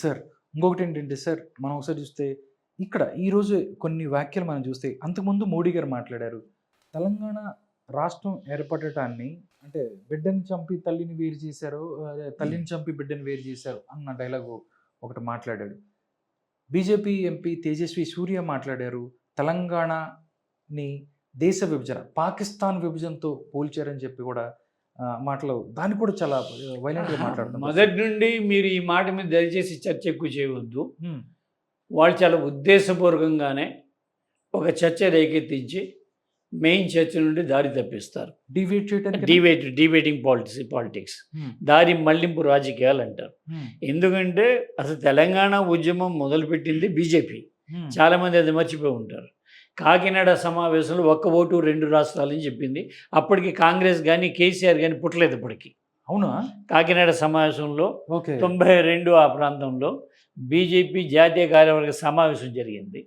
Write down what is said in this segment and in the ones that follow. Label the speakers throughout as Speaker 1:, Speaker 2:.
Speaker 1: Sir ఇంకొకటి ఏంటంటే sir మనం ఒకసారి చూస్తే ఇక్కడ ఈరోజు కొన్ని వ్యాఖ్యలు మనం చూస్తే అంతకుముందు మోడీ గారు మాట్లాడారు. తెలంగాణ రాష్ట్రం ఏర్పడటాన్ని అంటే బిడ్డని చంపి తల్లిని వేరు చేశారు, తల్లిని చంపి బిడ్డని వేరు చేశారు అన్న డైలాగు ఒకటి మాట్లాడాడు. బీజేపీ ఎంపీ తేజస్వి సూర్య మాట్లాడారు. తెలంగాణని దేశ విభజన, పాకిస్తాన్ విభజనతో పోల్చారని చెప్పి కూడా మాటలు దాన్ని కూడా చాలా వైలెంట్గా మాట్లాడుతున్నారు.
Speaker 2: మొదటి నుండి మీరు ఈ మాట మీద దయచేసి చర్చ ఎక్కువ చేయవద్దు. వాళ్ళు చాలా ఉద్దేశపూర్వకంగానే ఒక చర్చ రేకెత్తించి మెయిన్ చర్చ నుండి దారి తప్పిస్తారు.
Speaker 1: డివేట్ చేయడానికి
Speaker 2: డిబేటింగ్ పాలిటిక్స్ దారి మళ్లింపు రాజకీయాలు అంటారు. ఎందుకంటే అసలు తెలంగాణ ఉద్యమం మొదలుపెట్టింది బీజేపీ. చాలామంది అది మర్చిపోయి ఉంటారు. కాకినాడ సమావేశంలో 1 ఓటు 2 రాష్ట్రాలని చెప్పింది. అప్పటికి కాంగ్రెస్ కానీ కేసీఆర్ కానీ పుట్టలేదు. ఇప్పటికి
Speaker 1: అవునా?
Speaker 2: కాకినాడ సమావేశంలో 92 ఆ ప్రాంతంలో బీజేపీ జాతీయ కార్యవర్గ సమావేశం జరిగింది.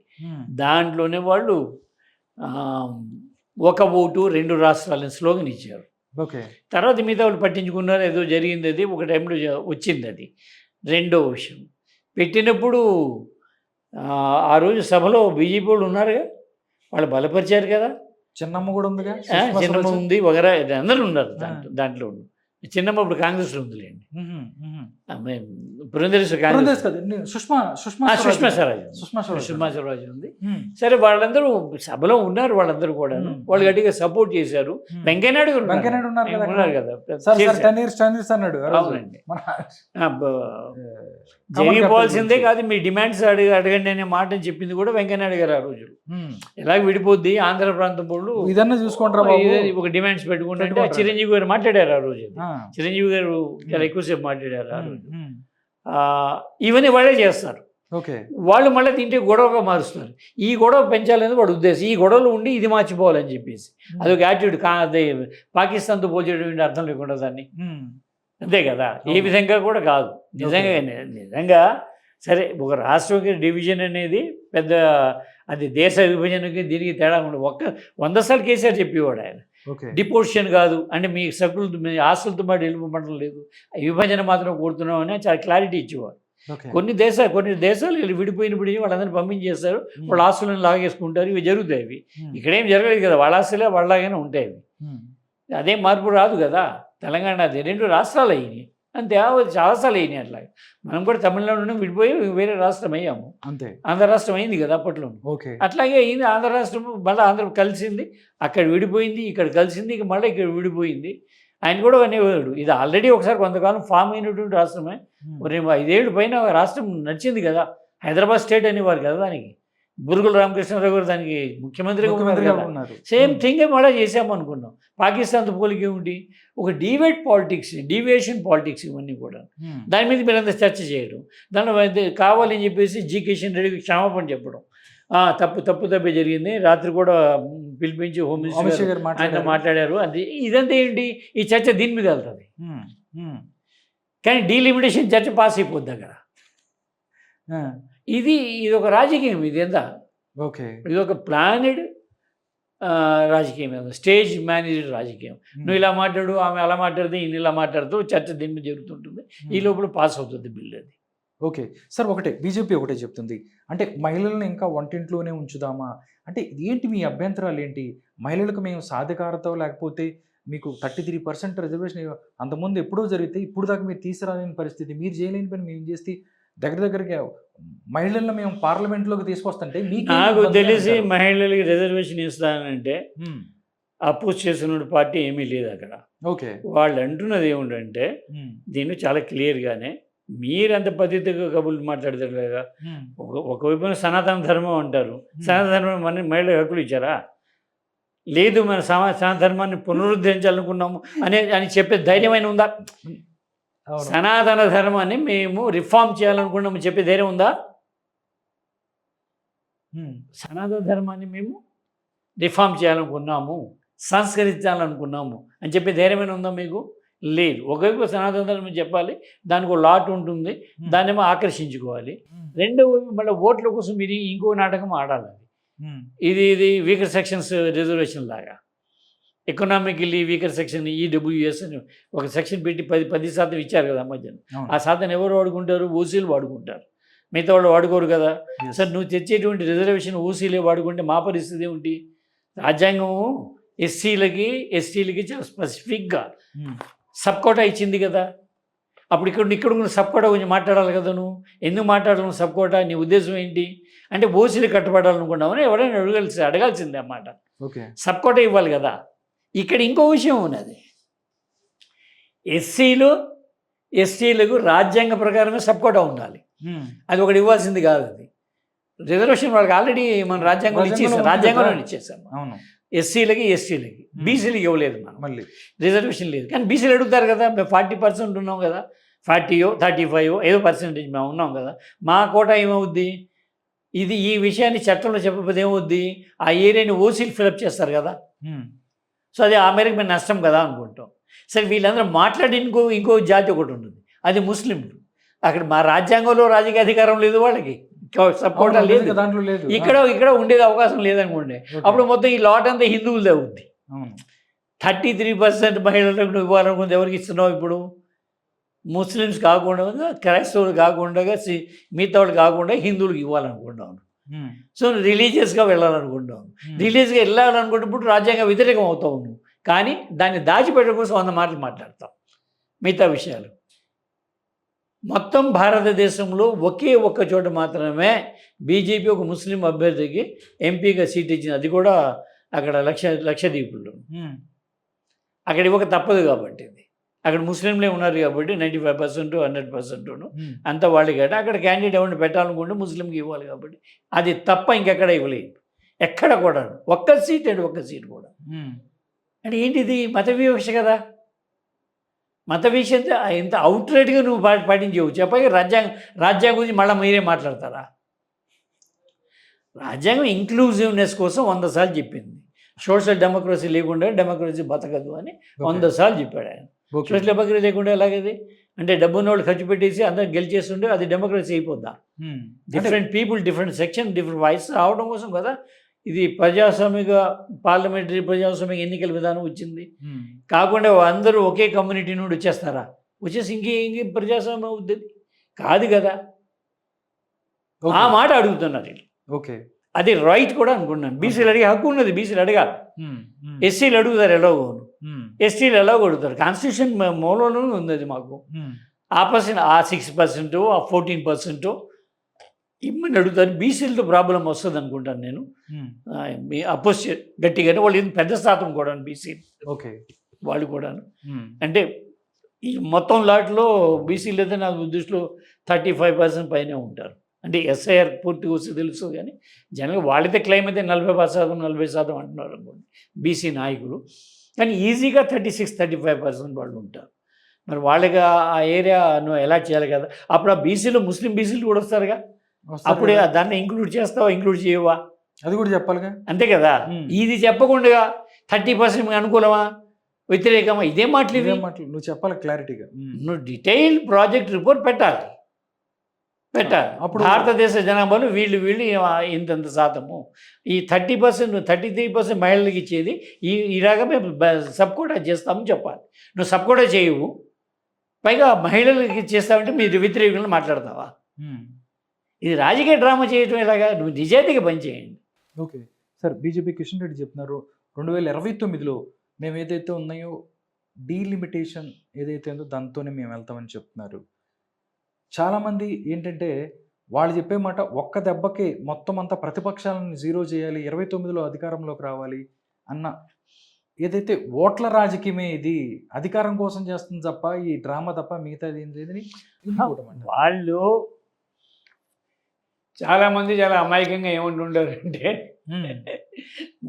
Speaker 2: దాంట్లోనే వాళ్ళు 1 ఓటు 2 రాష్ట్రాలని స్లోగన్ ఇచ్చారు. తర్వాత మిగతా వాళ్ళు పట్టించుకున్నారు, ఏదో జరిగింది. అది ఒక టైంలో వచ్చింది. అది రెండో విషయం. పెట్టినప్పుడు ఆ రోజు సభలో బీజేపీ వాళ్ళు ఉన్నారుగా, వాళ్ళు బలపరిచారు కదా.
Speaker 1: చిన్నమ్మ కూడా ఉందిగా,
Speaker 2: చిన్నమ్మ ఉంది, వగరా అందరూ ఉన్నారు దాంట్లో. చిన్నమ్మ ఇప్పుడు కాంగ్రెస్లో ఉందిలేండి. సుష్మా స్వరాజ్ ఉంది. సరే, వాళ్ళందరూ సభలో ఉన్నారు. వాళ్ళందరూ కూడా వాళ్ళు గట్టిగా సపోర్ట్ చేశారు. వెంకయ్యనాయుడు ఉన్నారు కదా. అవునండి, జరిగిపోవాల్సిందే కాదు, మీ డిమాండ్స్ అడగండి అనే మాట చెప్పింది కూడా వెంకయ్యనాయుడు గారు ఆ రోజు. ఎలాగ విడిపోద్ది ఆంధ్ర ప్రాంతం వాళ్ళు
Speaker 1: ఇదన్నా చూసుకుంటారా
Speaker 2: ఒక డిమాండ్స్ పెట్టుకుంటే చిరంజీవి గారు మాట్లాడారు ఆ రోజు. చిరంజీవి గారు చాలా ఎక్కువసేపు మాట్లాడారు ఆ రోజు. ఇవన్నీ వాళ్ళే చేస్తారు. వాళ్ళు మళ్ళీ తింటే గొడవగా మారుస్తారు. ఈ గొడవ పెంచాలనేది వాడు ఉద్దేశం. ఈ గొడవలు ఉండి ఇది మార్చిపోవాలని చెప్పేసి అదొక యాటిట్యూడ్. పాకిస్తాన్తో పోల్చేటువంటి అర్థం లేకుండా దాన్ని, అంతే కదా. ఏ విధంగా కూడా కాదు. నిజంగా సరే, ఒక రాష్ట్రంకి డివిజన్ అనేది పెద్ద, అది దేశ విభజనకి దీనికి తేడా ఉండదు. 100 సార్లు కేసీఆర్ చెప్పేవాడు ఆయన. డిపోజిషన్ కాదు అంటే మీ సభ్యులు మీ ఆస్తులతో పాటు వెళ్ళిపోవడం లేదు, విభజన మాత్రం కోరుతున్నాం అని చాలా క్లారిటీ ఇచ్చేవారు. కొన్ని దేశాలు విడిపోయినప్పుడు వాళ్ళందరినీ పంపించేస్తారు, వాళ్ళ ఆస్తులను లాగేసుకుంటారు. ఇవి జరుగుతాయి. ఇవి ఇక్కడేం జరగలేదు కదా. వాళ్ళ ఆస్తులే వాళ్ళలాగానే ఉంటాయి. అదేం మార్పు రాదు కదా. తెలంగాణ అది 2 రాష్ట్రాలు అయినాయి అంతే. చాలాసార్లు అయినాయి. అట్లాగే మనం కూడా తమిళనాడు నుండి విడిపోయి వేరే రాష్ట్రం అయ్యాము. అంతే, ఆంధ్ర రాష్ట్రం అయింది కదా అప్పట్లో. అట్లాగే అయింది. ఆంధ్ర రాష్ట్రం మళ్ళీ ఆంధ్ర కలిసింది, అక్కడ విడిపోయింది, ఇక్కడ కలిసింది, ఇక మళ్ళీ ఇక్కడ విడిపోయింది. ఆయన కూడా అనేవాడు, ఇది ఆల్రెడీ ఒకసారి కొంతకాలం ఫామ్ అయినటువంటి రాష్ట్రమే. 5 ఏళ్ళు పైన రాష్ట్రం నడిచింది కదా. హైదరాబాద్ స్టేట్ అనేవారు కదా దానికి. బురుగుల రామకృష్ణరావు గారు దానికి ముఖ్యమంత్రిగా ఉన్నారు. సేమ్ థింగ్ మళ్ళీ చేసాము అనుకున్నాం. పాకిస్తాన్తో పోలికే ఉండి ఒక డీవియేషన్ పాలిటిక్స్ ఇవన్నీ కూడా. దాని మీద మీరంతా చర్చ చేయడం, దానిలో కావాలని చెప్పేసి జి కిషన్ రెడ్డికి క్షమాపణ చెప్పడం. తప్పే జరిగింది. రాత్రి కూడా పిలిపించి హోమ్ మినిస్టర్ గారు ఆయన మాట్లాడారు. అది ఇదంతా ఏంటి, ఈ చర్చ దీని మీద వెళ్తుంది. కానీ డీలిమిటేషన్ చర్చ పాస్ అయిపోద్ది అక్కడ. ఇది ఒక రాజకీయం. ఇది ఎంత ఇది ఒక ప్లానెడ్ రాజకీయం, స్టేజ్ మేనేజ్డ్ రాజకీయం. నువ్వు ఇలా మాట్లాడు, ఆమె అలా మాట్లాడితే ఈయన ఇలా మాట్లాడుతూ చర్చ దీని మీద జరుగుతుంటుంది. ఈ లోపల పాస్ అవుతుంది బిల్. అది
Speaker 1: సార్. బీజేపీ ఒకటే చెప్తుంది అంటే మహిళలను ఇంకా వంటింట్లోనే ఉంచుదామా అంటే ఏంటి మీ అభ్యంతరాలు ఏంటి? మహిళలకు మేము సాధికారత లేకపోతే మీకు 33% రిజర్వేషన్ అంతకుముందు ఎప్పుడో జరిగితే ఇప్పుడు దాకా మీరు తీసుకురాలేని పరిస్థితి, మీరు చేయలేని పని మేము చేస్తే దగ్గరగా మహిళలను మేము పార్లమెంట్లోకి తీసుకొస్తుంటే
Speaker 2: నాకు తెలిసి మహిళలకి రిజర్వేషన్ ఇస్తానంటే అపోజ్ చేసిన పార్టీ ఏమీ లేదు అక్కడ. వాళ్ళు అంటున్నది ఏమిటంటే దీన్ని చాలా క్లియర్గానే మీరంత పద్ధతిగా కబుర్లు మాట్లాడతారు కదా. ఒకవైపున సనాతన ధర్మం అంటారు. సనాతన ధర్మం మన మహిళలకు హక్కులు ఇచ్చారా? లేదు, మన సనాతన ధర్మాన్ని పునరుద్ధరించాలనుకున్నాము అని చెప్పే ధైర్యమైన ఉందా? సనాతన ధర్మాన్ని మేము రిఫార్మ్ చేయాలనుకున్నాము చెప్పే ధైర్యం ఉందా? సనాతన ధర్మాన్ని మేము రిఫార్మ్ చేయాలనుకున్నాము, సంస్కరించాలనుకున్నాము అని చెప్పే ధైర్యమైన ఉందా మీకు? లేదు. ఒకవైపు సనాతన ధర్మం చెప్పాలి, దానికి ఒక లాట్ ఉంటుంది, దాన్నేమో ఆకర్షించుకోవాలి. రెండో వైపు మళ్ళీ ఓట్ల కోసం మీరు ఇంకో నాటకం ఆడాలి. ఇది వీకర్ సెక్షన్స్ రిజర్వేషన్ లాగా. ఎకనామికల్లీ వీకర్ సెక్షన్ ఈడబ్ల్యూఎస్ అని ఒక సెక్షన్ పెట్టి 10% ఇచ్చారు కదా మధ్యన. ఆ శాతం ఎవరు వాడుకుంటారు? ఓసీలు వాడుకుంటారు, మిగతా వాళ్ళు వాడుకోరు కదా. సార్ నువ్వు తెచ్చేటువంటి రిజర్వేషన్ ఓసీలే వాడుకుంటే మా పరిస్థితి ఏమిటి? రాజ్యాంగం ఎస్సీలకి ఎస్టీలకి చాలా స్పెసిఫిక్గా సబ్ కోటా ఇచ్చింది కదా. అప్పుడు ఇక్కడ సబ్ కోటా గురించి మాట్లాడాలి కదా. నువ్వు ఎందుకు మాట్లాడాలను సబ్ కోటా? నీ ఉద్దేశం ఏంటి? అంటే ఓసీలు కట్టుబడాలనుకున్నామని ఎవరైనా అడగాల్సిందే అన్నమాట. సబ్ కోటా ఇవ్వాలి కదా. ఇక్కడ ఇంకో విషయం ఉన్నది, ఎస్సీలు ఎస్టీలకు రాజ్యాంగ ప్రకారమే సబ్ కోటా ఉండాలి. అది ఒకటి ఇవ్వాల్సింది కాదు. అది రిజర్వేషన్ వాళ్ళకి ఆల్రెడీ మన రాజ్యాంగంలో ఇచ్చేసాం. ఎస్సీలకి ఎస్టీలకి, బీసీలకి ఇవ్వలేదు మనం, మళ్ళీ రిజర్వేషన్ లేదు. కానీ బీసీలు అడుగుతారు కదా, మేము 40% ఉన్నాం కదా, 40 35 ఏదో పర్సెంటేజ్ మేము ఉన్నాం కదా, మా కోటా ఏమవుద్ది? ఈ విషయాన్ని చట్టంలో చెప్పకపోతే ఏమవుద్ది? ఆ ఏరియాని ఓసీలు ఫిలప్ చేస్తారు కదా. సో అది ఆ మేరకు మేము నష్టం కదా అనుకుంటాం. సరే వీళ్ళందరూ మాట్లాడి ఇంకో జాతి ఒకటి ఉంటుంది, అది ముస్లింలు. అక్కడ మా రాజ్యాంగంలో రాజకీయ అధికారం లేదు వాళ్ళకి, సపోర్ట్ లేదు, దాంట్లో లేదు. ఇక్కడ ఉండేది అవకాశం లేదనుకోండి. అప్పుడు మొత్తం ఈ లాట్ అంతా హిందువులదే అవుద్ది. 33% మహిళలకు నువ్వు ఇవ్వాలనుకుంది ఎవరికి ఇస్తున్నావు ఇప్పుడు? ముస్లిమ్స్ కాకుండా, క్రైస్తవులు కాకుండా, మిగతా వాళ్ళు కాకుండా హిందువులకు ఇవ్వాలనుకుంటున్నాను. సో రిలీజియస్గా వెళ్ళాలనుకుంటాను. రిలీజియస్గా వెళ్ళాలనుకున్నప్పుడు రాజ్యాంగ వ్యతిరేకం అవుతావు నువ్వు. కానీ దాన్ని దాచిపెట్టడం కోసం 100 మాటలు మాట్లాడతాం. మిగతా విషయాలు మొత్తం భారతదేశంలో ఒకే ఒక్క చోట మాత్రమే బీజేపీ ఒక ముస్లిం అభ్యర్థికి ఎంపీగా సీట్ ఇచ్చింది. అది కూడా అక్కడ లక్షద్వీపుల్లో. అక్కడ ఇవ్వక తప్పదు కాబట్టి, అక్కడ ముస్లింలే ఉన్నారు కాబట్టి 95% 100% అంతా వాళ్ళకి. అక్కడ క్యాండిడేట్ ఎవరిని పెట్టాలనుకుంటే ముస్లింకి ఇవ్వాలి కాబట్టి అది తప్ప ఇంకెక్కడ ఇవ్వలేదు. ఎక్కడ కూడా ఒక్క సీట్ కూడా. అంటే ఏంటిది? మత వివక్ష కదా. మత విషయం ఎంత అవుట్రైట్గా నువ్వు పాటించవు. చెప్పగా రాజ్యాంగం గురించి మళ్ళీ మీరే మాట్లాడతారా? రాజ్యాంగం ఇంక్లూజివ్నెస్ కోసం 100 సార్లు చెప్పింది. సోషల్ డెమోక్రసీ లేకుండా డెమోక్రసీ బతకదు అని 100 సార్లు చెప్పాడు ఆయన. సోషల్ డెమోక్రసీ లేకుండా ఎలాగది? అంటే డబ్బున్న వాళ్ళు ఖర్చు పెట్టేసి అందరూ గెలిచేస్తుంటే అది డెమోక్రసీ అయిపోద్దా? Different people, different section, different voice రావడం కోసం కదా ఇది ప్రజాస్వామిక పార్లమెంటరీ ప్రజాస్వామిక ఎన్నికల విధానం వచ్చింది. కాకుండా అందరూ ఒకే కమ్యూనిటీ నుండి వచ్చేస్తారా? వచ్చేసి ఇంకే ప్రజాస్వామ్యం అవుతుంది కాదు కదా. ఆ మాట అడుగుతున్నారు. ఓకే, అది రైట్ కూడా అనుకున్నాను. బీసీలు అడిగే హక్కు ఉన్నది, బీసీలు అడగాలి. ఎస్సీలు అడుగుతారు ఎలాగోను, ఎస్టీలు ఎలాగో అడుగుతారు. కాన్స్టిట్యూషన్ మూలంలోనే ఉంది అది మాకు. ఆ 6% ఆ 14% ఇమ్మని అడుగుతారు. బీసీలతో ప్రాబ్లం వస్తుంది అనుకుంటాను నేను. అపోజ్ గట్టిగానే వాళ్ళు పెద్ద శాతం కూడా బీసీలు. ఓకే, వాళ్ళు కూడాను. అంటే ఈ మొత్తం లాట్లో బీసీలు అయితే నాకు దృష్టిలో 35% పైనే ఉంటారు. అంటే ఎస్ఐఆర్ పూర్తిగా వస్తే తెలుసు, కానీ జనరల్గా వాళ్ళైతే క్లైమ్ అయితే 40% 40% అంటున్నారు అనుకోండి బీసీ నాయకులు. కానీ ఈజీగా 36-35% వాళ్ళు ఉంటారు. మరి వాళ్ళకి ఆ ఏరియా నువ్వు ఎలా చేయాలి కదా. అప్పుడు ఆ బీసీలో ముస్లిం బీసీలు కూడా వస్తారుగా, అప్పుడే దాన్ని ఇంక్లూడ్ చేస్తావా, ఇంక్లూడ్ చేయవా? అది కూడా చెప్పాలిగా. అంతే కదా. ఇది చెప్పకుండా 30% అనుకూలమా వ్యతిరేకమా? ఇదే మాటలు నువ్వు చెప్పాలి క్లారిటీగా. నువ్వు డీటెయిల్ ప్రాజెక్ట్ రిపోర్ట్ పెట్టాలి. అప్పుడు భారతదేశ జనాభాలో వీళ్ళు ఇంతంత శాతము, ఈ 30% 33% మహిళలకు ఇచ్చేది ఇలాగా మేము సబ్ కోటా చేస్తామని చెప్పాలి. నువ్వు సబ్ కోటా చేయవు, పైగా మహిళలకి చేస్తావంటే మీరు వ్యతిరేకంగా మాట్లాడతావా? ఇది రాజకీయ డ్రామా చేయటం ఎలాగా? నువ్వు నిజాయితీగా పనిచేయండి. Okay sir, BJP Kishan Reddy చెప్తున్నారు 2029లో మేము ఏదైతే ఉన్నాయో డీలిమిటేషన్ ఏదైతే ఉందో దాంతోనే మేము వెళ్తామని చెప్తున్నారు. చాలామంది ఏంటంటే వాళ్ళు చెప్పే మాట ఒక్క దెబ్బకే మొత్తం అంతా ప్రతిపక్షాలను జీరో చేయాలి, 29లో అధికారంలోకి రావాలి అన్న ఏదైతే ఓట్ల రాజకీయమే, ఇది అధికారం కోసం చేస్తుంది తప్ప ఈ డ్రామా తప్ప మిగతాది ఏం లేదని వాళ్ళు చాలామంది చాలా అమాయకంగా ఏమంటుంటారంటే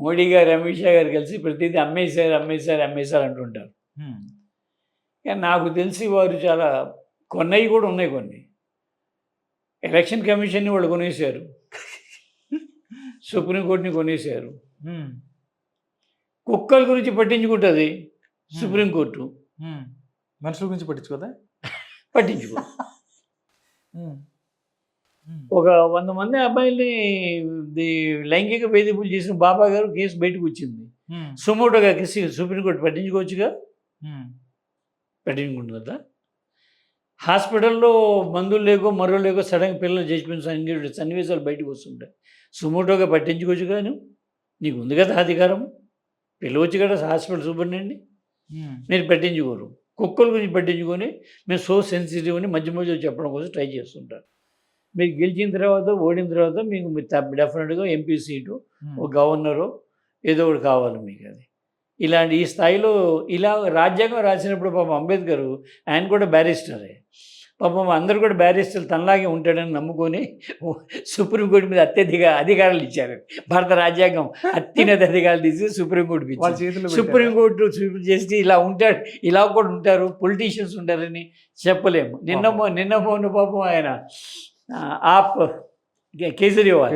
Speaker 2: మోడీ గారు అమిత్ షా గారు కలిసి ప్రతిదీ అమ్మేశారు అంటుంటారు. కానీ నాకు తెలిసి వారు చాలా కొన్నవి కూడా ఉన్నాయి. కొన్ని ఎలక్షన్ కమిషన్ని వాళ్ళు కొనేశారు, సుప్రీంకోర్టుని కొనేశారు. కుక్కల గురించి పట్టించుకుంటుంది సుప్రీంకోర్టు, మనుషుల గురించి పట్టించుకోదా? పట్టించుకో. ఒక 100 మంది అబ్బాయిల్ని లైంగిక వేధింపులు చేసిన బాబా గారు కేసు బయటకు వచ్చింది. సుమోటోగా కేసు సుప్రీంకోర్టు పట్టించుకోవచ్చుగా, పట్టించుకుంటుందా? హాస్పిటల్లో మందులు లేకో మరో లేకో సడన్గా పిల్లలు చచ్చిపోయిన సన్నివేశాలు బయటకు వస్తుంటాయి. సుమోటోగా పట్టించుకోవచ్చు కానీ నీకు ఉంది కదా అధికారం, పిలవచ్చు కదా హాస్పిటల్ సూపరింటెండెంట్ని. మీరు పట్టించుకోరు. కుక్కల గురించి పట్టించుకొని మేము సో సెన్సిటివ్ అని మధ్య మధ్యలో చెప్పడం కోసం ట్రై చేస్తుంటారు. మీరు గెలిచిన తర్వాత ఓడిన తర్వాత మీకు మీరు డెఫినెట్గా ఎంపీ సీటు, ఒక గవర్నరు ఏదో ఒకటి కావాలి మీకు. అది ఇలాంటి ఈ స్థాయిలో ఇలా రాజ్యాంగం రాసినప్పుడు పాపం అంబేద్కర్ ఆయన కూడా బ్యారిస్టరే. పాపం అందరూ కూడా బ్యారిస్టర్లు తనలాగే ఉంటాడని నమ్ముకొని సుప్రీంకోర్టు మీద అత్యధిక అధికారాలు ఇచ్చారు. భారత రాజ్యాంగం అత్యున్నత అధికారాలు తీసి సుప్రీంకోర్టుకి ఇచ్చారు. సుప్రీంకోర్టు చేసి ఇలా ఉంటాడు, ఇలా కూడా ఉంటారు, పొలిటీషియన్స్ ఉంటారని చెప్పలేము. నిన్న మొన్న పాపం ఆయన కేజ్రీవాల్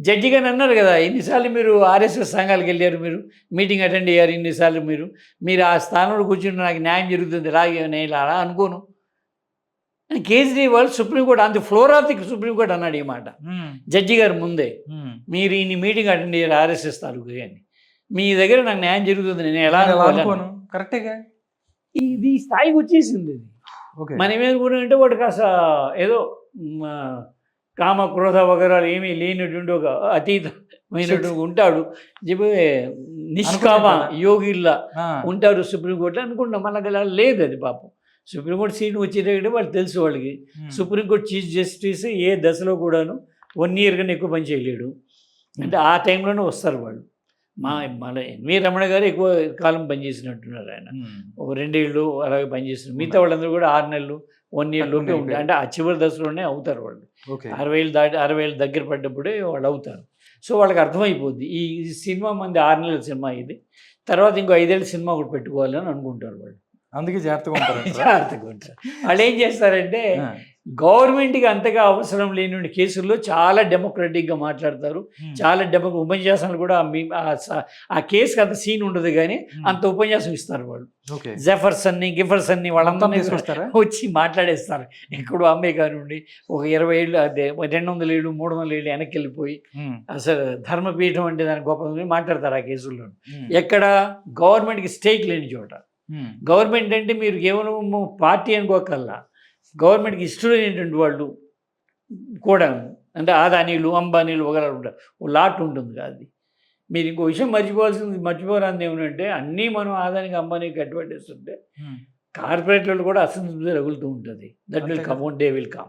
Speaker 2: జడ్జిగా అన్నారు కదా, ఎన్నిసార్లు మీరు ఆర్ఎస్ఎస్ సంఘాలకు వెళ్ళారు, మీరు మీటింగ్ అటెండ్ అయ్యారు ఎన్నిసార్లు, మీరు ఆ స్థానంలో కూర్చుని నాకు న్యాయం జరుగుతుంది రాగే నేను అలా అనుకోను. Kejriwal supreme court on the floor of the supreme court అన్నాడు ఈ మాట జడ్జి గారు ముందే. మీరు ఈ మీటింగ్ అటెండ్ అయ్యారు ఆర్ఎస్ఎస్ తాలూకు అని, మీ దగ్గర నాకు న్యాయం జరుగుతుంది నేను ఎలా అనుకోను.
Speaker 1: కరెక్టేగా,
Speaker 2: ఇది స్థాయికి వచ్చేసింది. మనం ఏమనుకున్నామంటే వాడు కాస్త ఏదో కామ క్రోధ వగరాలు ఏమీ లేనటువంటి ఒక అతీతమైనటువంటి ఉంటాడు, నిష్కామ యోగిల్లా ఉంటారు సుప్రీంకోర్టులో అనుకుంటాం. మనకు అలా లేదు. అది పాపం సుప్రీంకోర్టు సీట్ వచ్చేటప్పుడు వాళ్ళు తెలుసు వాళ్ళకి. సుప్రీంకోర్టు చీఫ్ జస్టిస్ ఏ దశలో కూడాను 1 year కన్నా ఎక్కువ పని చేయలేడు. అంటే ఆ టైంలోనే వస్తారు వాళ్ళు. మన ఎన్వి రమణ గారు ఎక్కువ కాలం పనిచేసినట్టున్నారు. ఆయన ఒక 2 ఏళ్ళు అలాగే పనిచేస్తున్నారు. మిగతా వాళ్ళందరూ కూడా 6 నెలలు 1 year లోపే ఉంటాయి. అంటే ఆ చివరి దశలోనే అవుతారు వాళ్ళు. 60 ఏళ్ళు దగ్గర పడ్డప్పుడే వాళ్ళు అవుతారు. సో వాళ్ళకి అర్థమైపోద్ది ఈ సినిమా మంది 6 నెలల సినిమా ఇది, తర్వాత ఇంకో 5 ఏళ్ళ సినిమా ఒకటి పెట్టుకోవాలని అనుకుంటారు వాళ్ళు.
Speaker 1: అందుకే జాగ్రత్తగా ఉంటారు.
Speaker 2: జాగ్రత్తగా ఉంటారు. వాళ్ళు ఏం చేస్తారంటే గవర్నమెంట్కి అంతగా అవసరం లేని కేసుల్లో చాలా డెమోక్రటిక్గా మాట్లాడతారు. చాలా ఉపన్యాసాలు కూడా ఆ కేసుకి అంత సీన్ ఉండదు కానీ అంత ఉపన్యాసం ఇస్తారు వాళ్ళు. గిఫర్సన్ని వాళ్ళందరినీ తీసుకొస్తారా వచ్చి మాట్లాడేస్తారు. ఎక్కడో అమెరికా నుండి ఒక 20 ఏళ్ళు అదే 200 ఏళ్ళు 300 ఏళ్ళు వెనక్కి వెళ్ళిపోయి అసలు ధర్మపీఠం అంటే దాని గొప్ప మాట్లాడతారు ఆ కేసుల్లో. ఎక్కడ గవర్నమెంట్కి స్టేక్ లేని చోట. గవర్నమెంట్ అంటే మీరు కేవలం పార్టీ అనుకోకల్లా గవర్నమెంట్కి ఇష్టమైనటువంటి వాళ్ళు కూడా, అంటే ఆదానీలు అంబానీలు వగరాలు ఉంటారు, ఓ లాట్ ఉంటుంది కాదు. మీరు ఇంకో విషయం మర్చిపోరాంది ఏమంటే అన్నీ మనం ఆదానికి అంబానీకి కట్టుబట్టేస్తుంటే కార్పొరేట్లలో కూడా అసంతృప్తి రగులుతూ ఉంటుంది. That will come, one day will come.